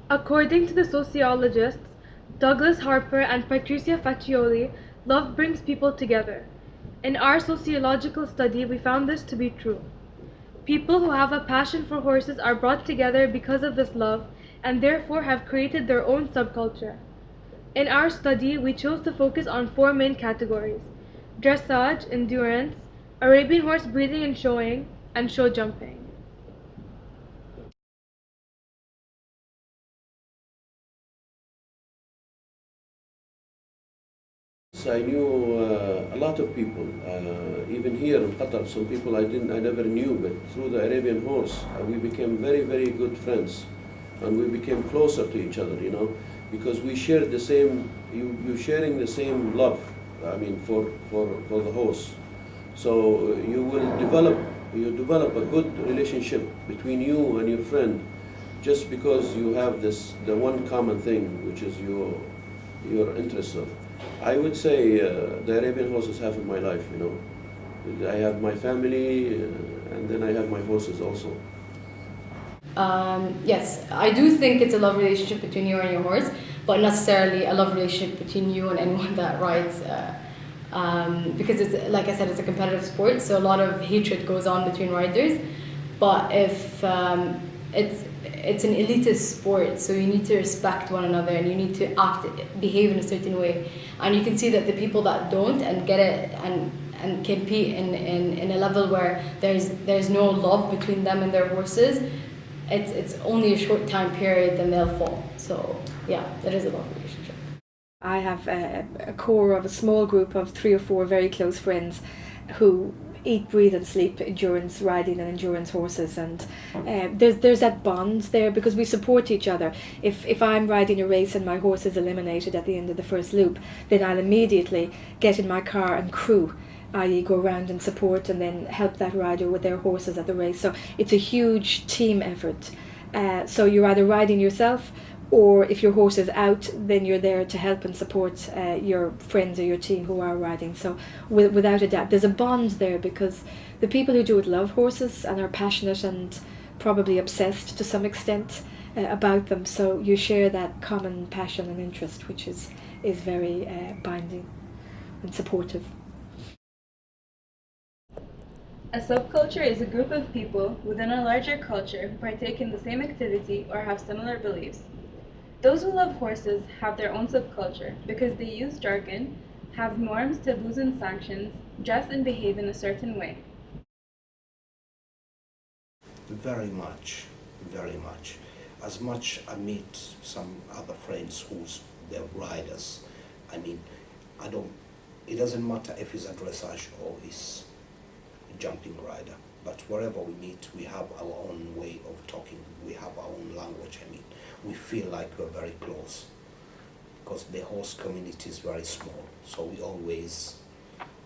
According to the sociologists Douglas Harper and Patricia Faccioli, love brings people together. In our sociological study, we found this to be true. People who have a passion for horses are brought together because of this love and therefore have created their own subculture. In our study, we chose to focus on four main categories: dressage, endurance, Arabian horse breeding and showing, and show jumping. I knew a lot of people, even here in Qatar. Some people I never knew, but through the Arabian horse, we became very, very good friends, and we became closer to each other. Because we shared the same. You sharing the same love. I mean, for the horse. So you develop a good relationship between you and your friend, just because you have the one common thing, which is your interest of. I would say the Arabian horse is half of my life. I have my family, and then I have my horses also. Yes, I do think it's a love relationship between you and your horse, but not necessarily a love relationship between you and anyone that rides. Because it's, like I said, it's a competitive sport, so a lot of hatred goes on between riders. But if it's an elitist sport, so you need to respect one another and you need to behave in a certain way. And you can see that the people that don't and get it and compete in a level where there's no love between them and their horses, it's only a short time period, then they'll fall. So yeah, that is a love relationship. I have a core of a small group of 3 or 4 very close friends who eat, breathe and sleep endurance riding and endurance horses, and there's that bond there because we support each other. If I'm riding a race and my horse is eliminated at the end of the first loop, then I'll immediately get in my car and crew, i.e. go around and support and then help that rider with their horses at the race. So it's a huge team effort. So you're either riding yourself, or if your horse is out, then you're there to help and support your friends or your team who are riding. So without a doubt, there's a bond there because the people who do it love horses and are passionate and probably obsessed to some extent about them. So you share that common passion and interest, which is very binding and supportive. A subculture is a group of people within a larger culture who partake in the same activity or have similar beliefs. Those who love horses have their own subculture because they use jargon, have norms, taboos, and sanctions, dress and behave in a certain way. Very much, very much. As much I meet some other friends who's they're riders. I mean, it doesn't matter if he's a dressage or he's a jumping rider, but wherever we meet, we have our own way of talking. We have our own language. I mean, we feel like we're very close because the horse community is very small, so we always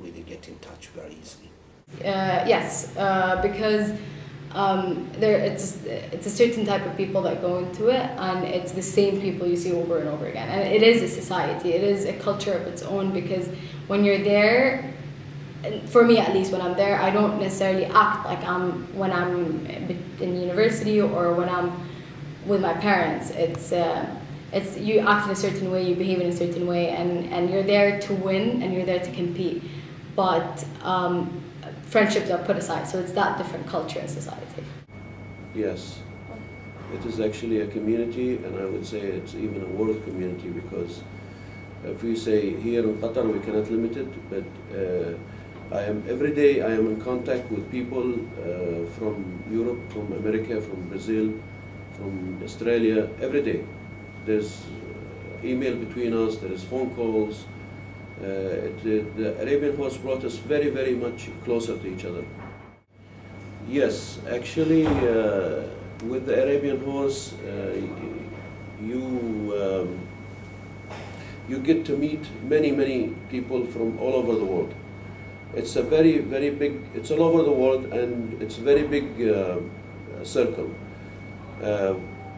really get in touch very easily. Yes, because it's a certain type of people that go into it, and it's the same people you see over and over again. And it is a society, it is a culture of its own, because when you're there, for me at least, when I'm there, I don't necessarily act like when I'm in university or when I'm with my parents. It's you act in a certain way, you behave in a certain way, and you're there to win and you're there to compete. But friendships are put aside, so it's that different culture in society. Yes, it is actually a community, and I would say it's even a world community, because if we say here in Qatar we cannot limit it, but every day I am in contact with people from Europe, from America, from Brazil, from Australia. Every day there's email between us, there is phone calls. The Arabian horse brought us very, very much closer to each other. Yes, actually, with the Arabian horse, you get to meet many, many people from all over the world. It's a very, very big. It's all over the world, and it's a very big circle.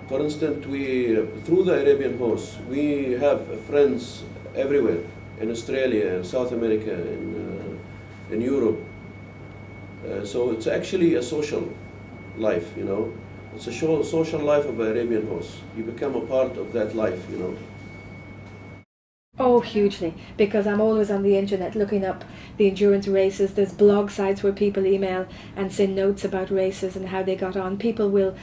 For instance, through the Arabian horse, we have friends everywhere, in Australia, South America, in Europe. So it's actually a social life, It's a social life of an Arabian horse. You become a part of that life, you know. Oh, hugely, because I'm always on the internet looking up the endurance races. There's blog sites where people email and send notes about races and how they got on. People will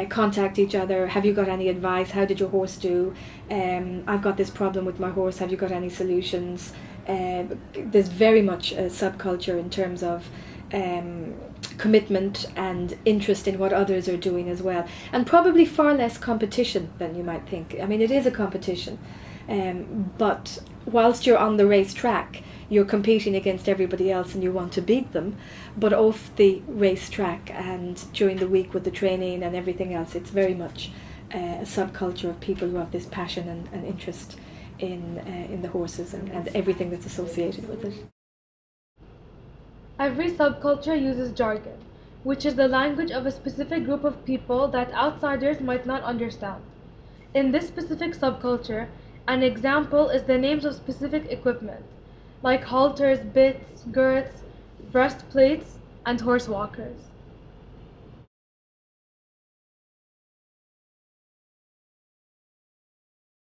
contact each other. Have you got any advice? How did your horse do? I've got this problem with my horse. Have you got any solutions? There's very much a subculture in terms of commitment and interest in what others are doing as well. And probably far less competition than you might think. I mean, it is a competition. But whilst you're on the racetrack, you're competing against everybody else and you want to beat them. But off the racetrack and during the week with the training and everything else, it's very much a subculture of people who have this passion and interest in the horses and everything that's associated with it. Every subculture uses jargon, which is the language of a specific group of people that outsiders might not understand. In this specific subculture, an example is the names of specific equipment, like halters, bits, girths, breastplates, and horse walkers.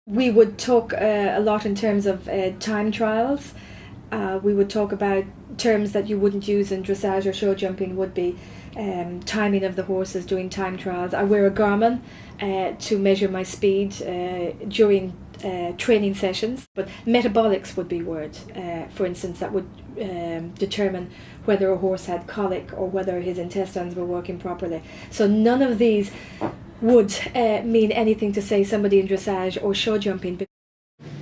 We would talk a lot in terms of time trials. We would talk about terms that you wouldn't use in dressage or show jumping would be timing of the horses, doing time trials. I wear a Garmin to measure my speed during training sessions, but metabolics would be word, for instance, that would determine whether a horse had colic or whether his intestines were working properly. So none of these would mean anything to say somebody in dressage or show jumping.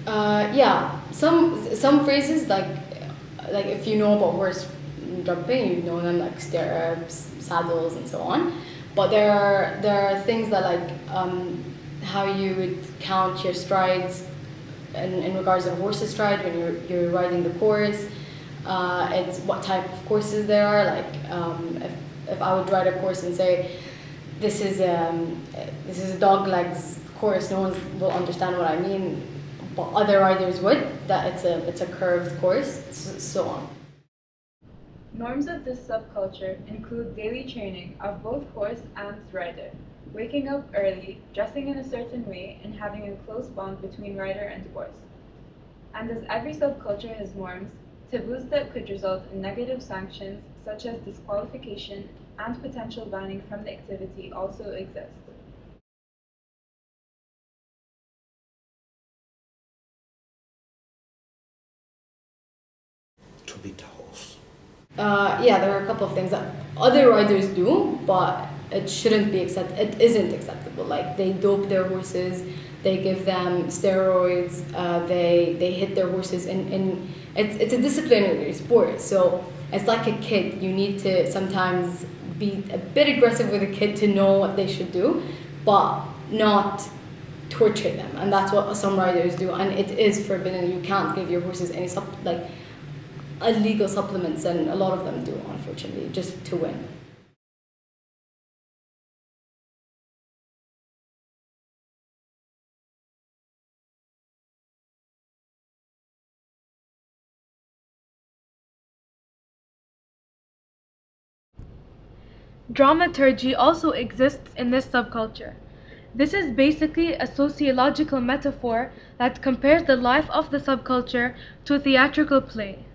Yeah, some phrases like if you know about horse jumping, you know them like stirrups, saddles, and so on. But there are things that like how you would count your strides in regards to a horse's stride when you're riding the course. It's what type of courses there are. Like if I would ride a course and say this is a dog legs course, no one will understand what I mean, but other riders would. That it's a curved course, so on. Norms of this subculture include daily training of both horse and rider, waking up early, dressing in a certain way, and having a close bond between rider and horse. And as every subculture has norms, taboos that could result in negative sanctions such as disqualification and potential banning from the activity also exist. To beat a horse. Yeah, there are a couple of things that other riders do, but it shouldn't be it isn't acceptable. Like they dope their horses, they give them steroids, they hit their horses, and it's a disciplinary sport. So it's like a kid. You need to sometimes be a bit aggressive with a kid to know what they should do, but not torture them. And that's what some riders do, and it is forbidden. You can't give your horses any illegal supplements, and a lot of them do, unfortunately, just to win. Dramaturgy also exists in this subculture. This is basically a sociological metaphor that compares the life of the subculture to a theatrical play.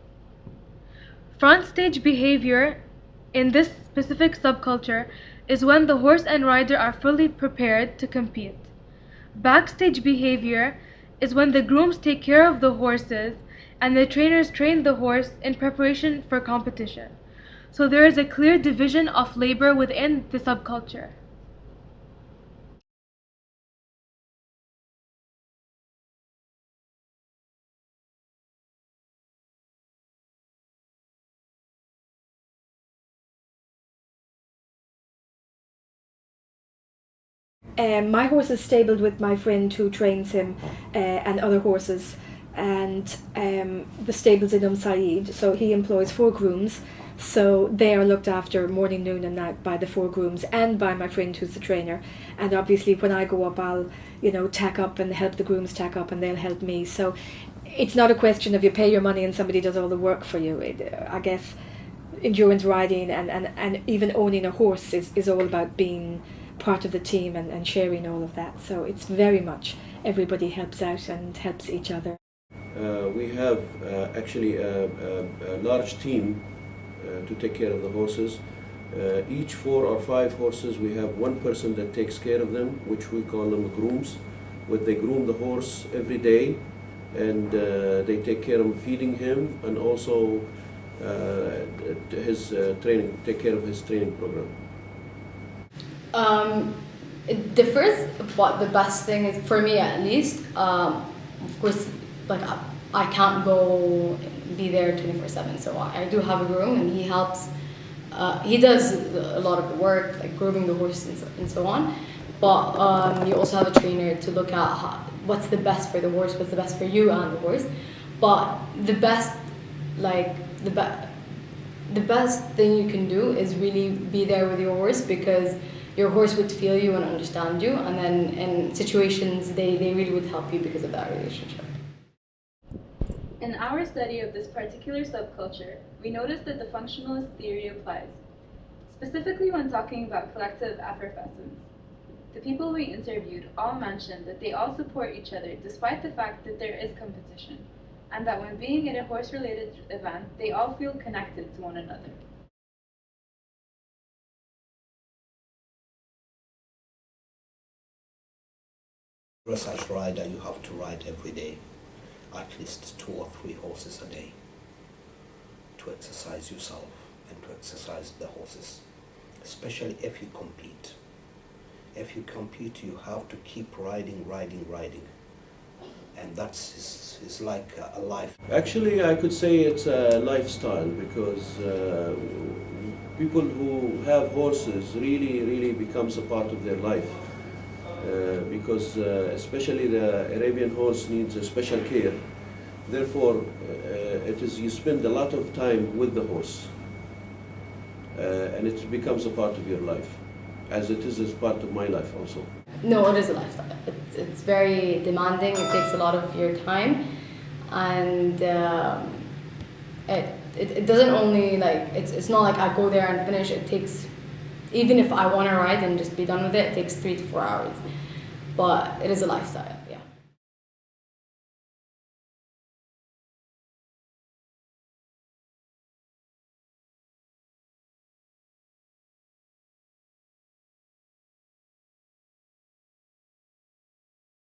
Front stage behavior in this specific subculture is when the horse and rider are fully prepared to compete. Backstage behavior is when the grooms take care of the horses and the trainers train the horse in preparation for competition. So there is a clear division of labor within the subculture. My horse is stabled with my friend who trains him and other horses, and the stable's in Said, so he employs 4 grooms, so they are looked after morning, noon and night by the 4 grooms and by my friend who's the trainer. And obviously when I go up, I'll tack up and help the grooms tack up, and they'll help me. So it's not a question of you pay your money and somebody does all the work for you. I guess endurance riding and even owning a horse is all about being part of the team and sharing all of that. So it's very much everybody helps out and helps each other. We have actually a large team to take care of the horses. Each 4 or 5 horses, we have one person that takes care of them, which we call them grooms. They groom the horse every day, and they take care of feeding him, and also his training, take care of his training program. It differs, but the best thing is, for me at least, of course, like I can't go be there 24/7. So I do have a groom, and he helps. He does a lot of the work, like grooming the horse and so on. But you also have a trainer to look at what's the best for the horse, what's the best for you and the horse. But the best, like the best thing you can do is really be there with your horse, because your horse would feel you and understand you, and then in situations they really would help you because of that relationship. In our study of this particular subculture, we noticed that the functionalist theory applies, specifically when talking about collective effervescence. The people we interviewed all mentioned that they all support each other despite the fact that there is competition, and that when being at a horse-related event, they all feel connected to one another. Dressage rider, you have to ride every day, at least 2 or 3 horses a day, to exercise yourself and to exercise the horses, especially if you compete. If you compete, you have to keep riding, and that's is like a life. Actually, I could say it's a lifestyle, because people who have horses really becomes a part of their life. Because especially the Arabian horse needs a special care. Therefore, you spend a lot of time with the horse, and it becomes a part of your life, as it is as part of my life also. No, it is a lifestyle. It's very demanding. It takes a lot of your time, and it doesn't only it's not like I go there and finish. It takes, even if I want to ride and just be done with it, it takes 3 to 4 hours. But it is a lifestyle.